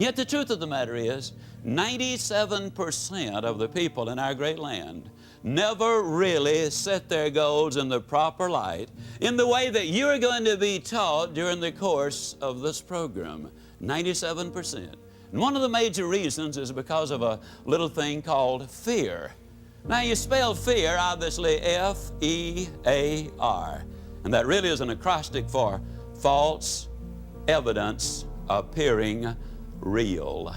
Yet the truth of the matter is, 97% of the people in our great land never really set their goals in the proper light in the way that you're going to be taught during the course of this program. 97%. And one of the major reasons is because of a little thing called fear. Now, you spell fear, obviously, F-E-A-R. And that really is an acrostic for false evidence appearing real.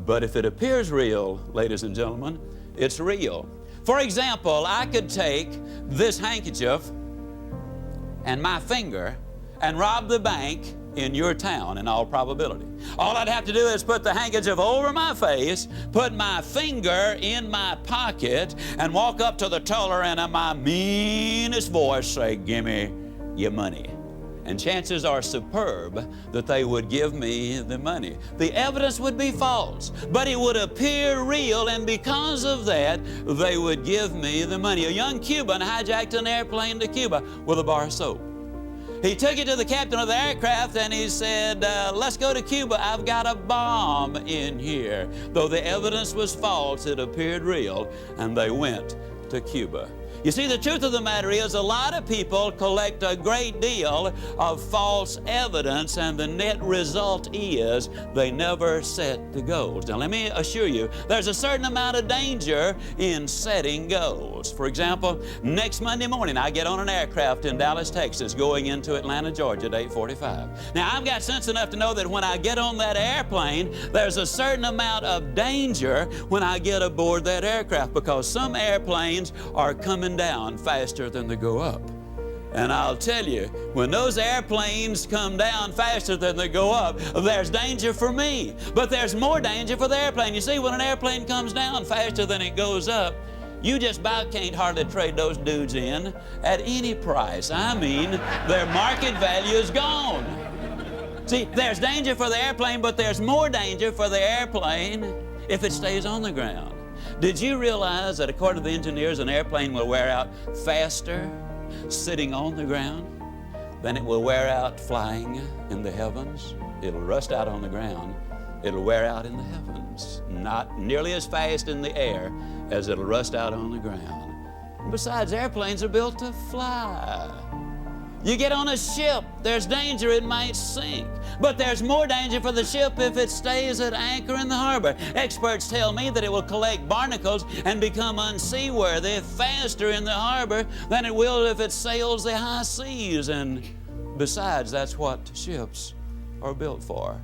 But if it appears real, ladies and gentlemen, it's real. For example, I could take this handkerchief and my finger and rob the bank in your town in all probability. All I'd have to do is put the handkerchief over my face, put my finger in my pocket, and walk up to the teller and in my meanest voice say, "Give me your money." And chances are superb that they would give me the money. The evidence would be false, but it would appear real, and because of that, they would give me the money. A young Cuban hijacked an airplane to Cuba with a bar of soap. He took it to the captain of the aircraft and he said, "Let's go to Cuba. I've got a bomb in here." Though the evidence was false, it appeared real, and they went to Cuba. You see, the truth of the matter is a lot of people collect a great deal of false evidence, and the net result is they never set the goals. Now, let me assure you, there's a certain amount of danger in setting goals. For example, next Monday morning, I get on an aircraft in Dallas, Texas, going into Atlanta, Georgia at 8:45. Now, I've got sense enough to know that when I get on that airplane, there's a certain amount of danger when I get aboard that aircraft, because some airplanes are coming down faster than they go up. And I'll tell you, when those airplanes come down faster than they go up, there's danger for me. But there's more danger for the airplane. You see, when an airplane comes down faster than it goes up, you just about can't hardly trade those dudes in at any price. I mean, their market value is gone. See, there's danger for the airplane, but there's more danger for the airplane if it stays on the ground. Did you realize that according to the engineers, an airplane will wear out faster sitting on the ground than it will wear out flying in the heavens? It'll rust out on the ground. It'll wear out in the heavens. Not nearly as fast in the air as it'll rust out on the ground. Besides, airplanes are built to fly. You get on a ship, there's danger it might sink. But there's more danger for the ship if it stays at anchor in the harbor. Experts tell me that it will collect barnacles and become unseaworthy faster in the harbor than it will if it sails the high seas. And besides, that's what ships are built for.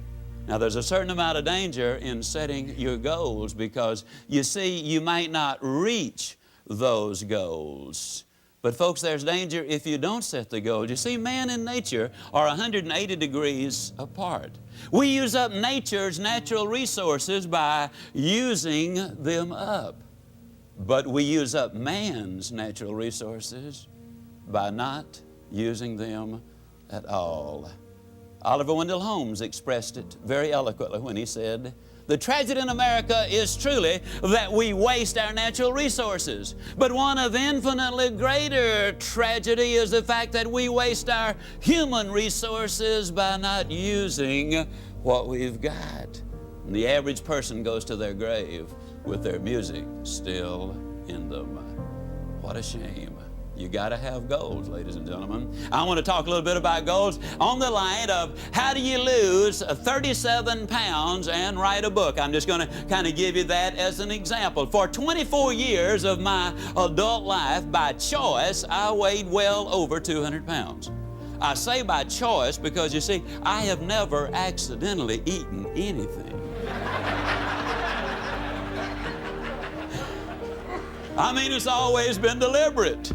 Now, there's a certain amount of danger in setting your goals, because, you see, you might not reach those goals. But folks, there's danger if you don't set the goals. You see, man and nature are 180 degrees apart. We use up nature's natural resources by using them up. But we use up man's natural resources by not using them at all. Oliver Wendell Holmes expressed it very eloquently when he said, "The tragedy in America is truly that we waste our natural resources. But one of infinitely greater tragedy is the fact that we waste our human resources by not using what we've got." And the average person goes to their grave with their music still in them. What a shame. You got to have goals, ladies and gentlemen. I want to talk a little bit about goals on the line of how do you lose 37 pounds and write a book. I'm just going to kind of give you that as an example. For 24 years of my adult life, by choice, I weighed well over 200 pounds. I say by choice because, you see, I have never accidentally eaten anything. I mean, it's always been deliberate.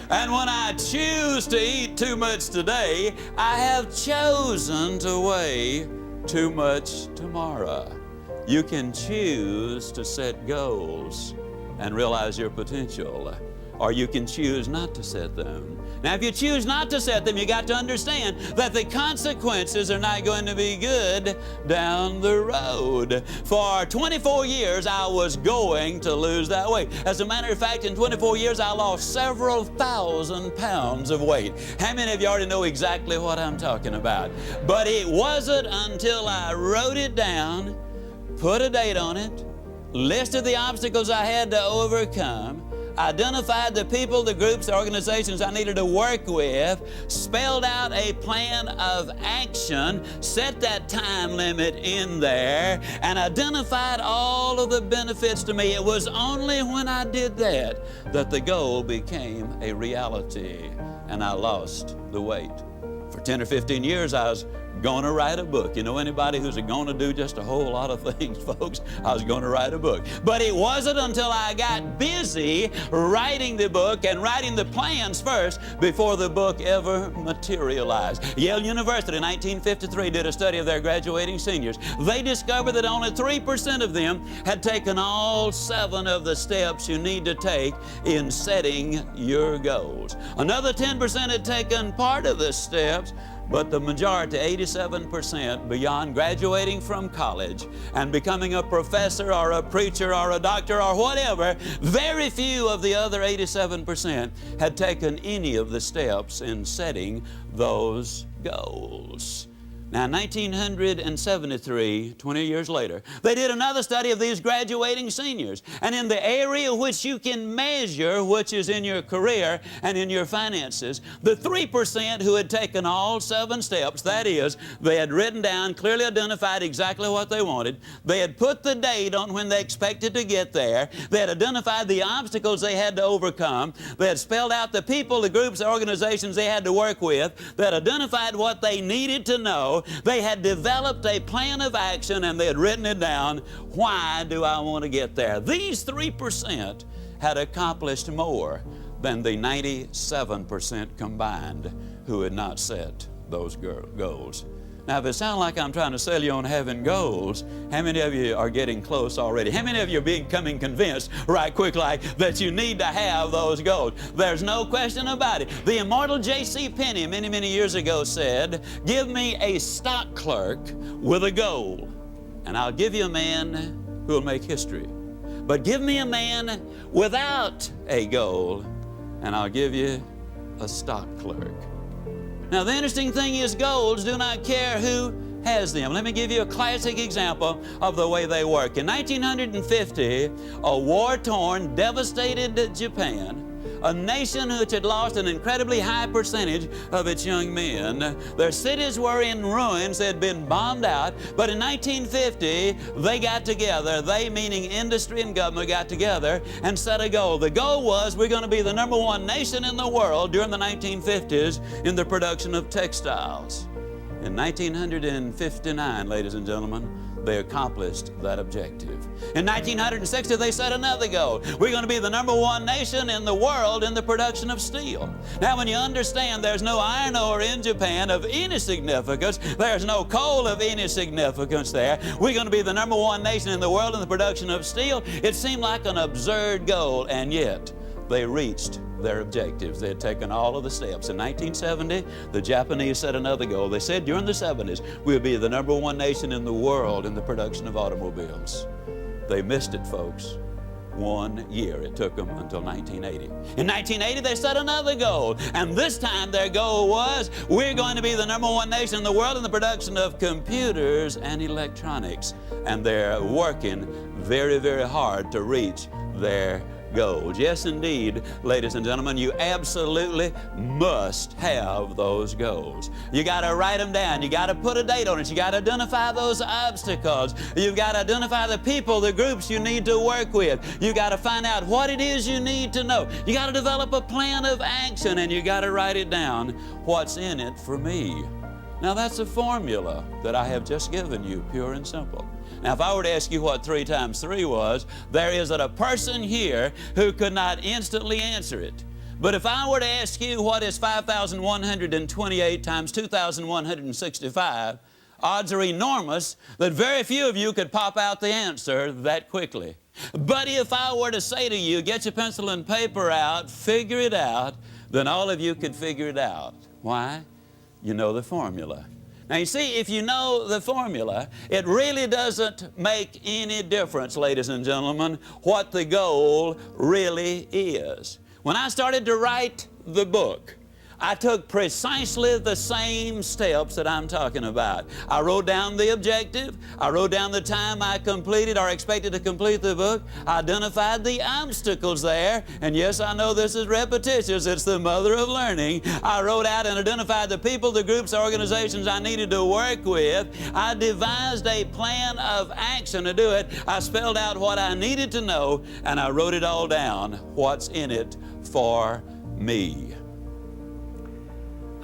And when I choose to eat too much today, I have chosen to weigh too much tomorrow. You can choose to set goals and realize your potential, or you can choose not to set them Now, if you choose not to set them, you got to understand that the consequences are not going to be good down the road. For 24 years, I was going to lose that weight. As a matter of fact, in 24 years, I lost several thousand pounds of weight. How many of you already know exactly what I'm talking about? But it wasn't until I wrote it down, put a date on it, listed the obstacles I had to overcome, identified the people, the groups, the organizations I needed to work with, spelled out a plan of action, set that time limit in there, and identified all of the benefits to me. It was only when I did that that the goal became a reality, and I lost the weight. For 10 or 15 years, I was going to write a book. You know anybody who's going to do just a whole lot of things, folks? I was going to write a book. But it wasn't until I got busy writing the book and writing the plans first before the book ever materialized. Yale University in 1953 did a study of their graduating seniors. They discovered that only 3% of them had taken all 7 of the steps you need to take in setting your goals. Another 10% had taken part of the steps, but the majority, 87%, beyond graduating from college and becoming a professor or a preacher or a doctor or whatever, very few of the other 87% had taken any of the steps in setting those goals. Now, in 1973, 20 years later, they did another study of these graduating seniors. And in the area which you can measure, which is in your career and in your finances, the 3% who had taken all 7 steps, that is, they had written down, clearly identified exactly what they wanted, they had put the date on when they expected to get there, they had identified the obstacles they had to overcome, they had spelled out the people, the groups, the organizations they had to work with, they had identified what they needed to know, they had developed a plan of action, and they had written it down. Why do I want to get there? These 3% had accomplished more than the 97% combined who had not set those goals. Now, if it sounds like I'm trying to sell you on having goals, how many of you are getting close already? How many of you are becoming convinced right quick like that you need to have those goals? There's no question about it. The immortal J.C. Penney many, many years ago said, "Give me a stock clerk with a goal, and I'll give you a man who will make history. But give me a man without a goal, and I'll give you a stock clerk." Now, the interesting thing is goals do not care who has them. Let me give you a classic example of the way they work. In 1950, a war-torn, devastated Japan, a nation which had lost an incredibly high percentage of its young men. Their cities were in ruins, they had been bombed out, but in 1950, they got together, they meaning industry and government got together and set a goal. The goal was, we're going to be the #1 nation in the world during the 1950s in the production of textiles. In 1959, ladies and gentlemen, they accomplished that objective. In 1960, they set another goal. We're going to be the #1 nation in the world in the production of steel. Now, when you understand there's no iron ore in Japan of any significance, there's no coal of any significance there, we're going to be the #1 nation in the world in the production of steel, it seemed like an absurd goal, and yet they reached their objectives. They had taken all of the steps. In 1970, the Japanese set another goal. They said during the 70s, we'll be the #1 nation in the world in the production of automobiles. They missed it, folks. 1 year. It took them until 1980. In 1980, they set another goal, and this time their goal was, we're going to be the #1 nation in the world in the production of computers and electronics. And they're working very, very hard to reach their goals. Yes, indeed, ladies and gentlemen, you absolutely must have those goals. You got to write them down. You got to put a date on it. You got to identify those obstacles. You've got to identify the people, the groups you need to work with. You got to find out what it is you need to know. You got to develop a plan of action, and you got to write it down. What's in it for me? Now, that's a formula that I have just given you, pure and simple. Now, if I were to ask you what 3 times 3 was, there isn't a person here who could not instantly answer it. But if I were to ask you what is 5,128 times 2,165, odds are enormous that very few of you could pop out the answer that quickly. But if I were to say to you, get your pencil and paper out, figure it out, then all of you could figure it out. Why? You know the formula. Now you see, if you know the formula, it really doesn't make any difference, ladies and gentlemen, what the goal really is. When I started to write the book, I took precisely the same steps that I'm talking about. I wrote down the objective. I wrote down the time I completed or expected to complete the book. I identified the obstacles there. And yes, I know this is repetitious. It's the mother of learning. I wrote out and identified the people, the groups, the organizations I needed to work with. I devised a plan of action to do it. I spelled out what I needed to know, and I wrote it all down, what's in it for me.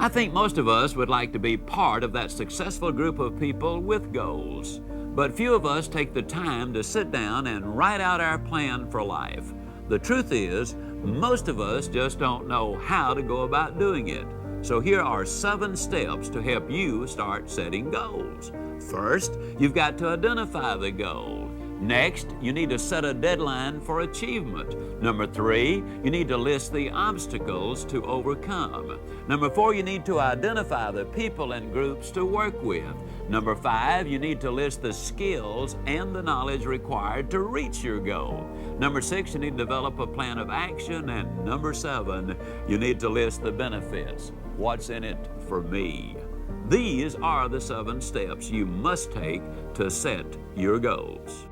I think most of us would like to be part of that successful group of people with goals, but few of us take the time to sit down and write out our plan for life. The truth is, most of us just don't know how to go about doing it. So here are 7 steps to help you start setting goals. First, you've got to identify the goal. Next, you need to set a deadline for achievement. Number 3, you need to list the obstacles to overcome. Number 4, you need to identify the people and groups to work with. Number 5, you need to list the skills and the knowledge required to reach your goal. Number 6, you need to develop a plan of action. And number 7, you need to list the benefits. What's in it for me? These are the 7 steps you must take to set your goals.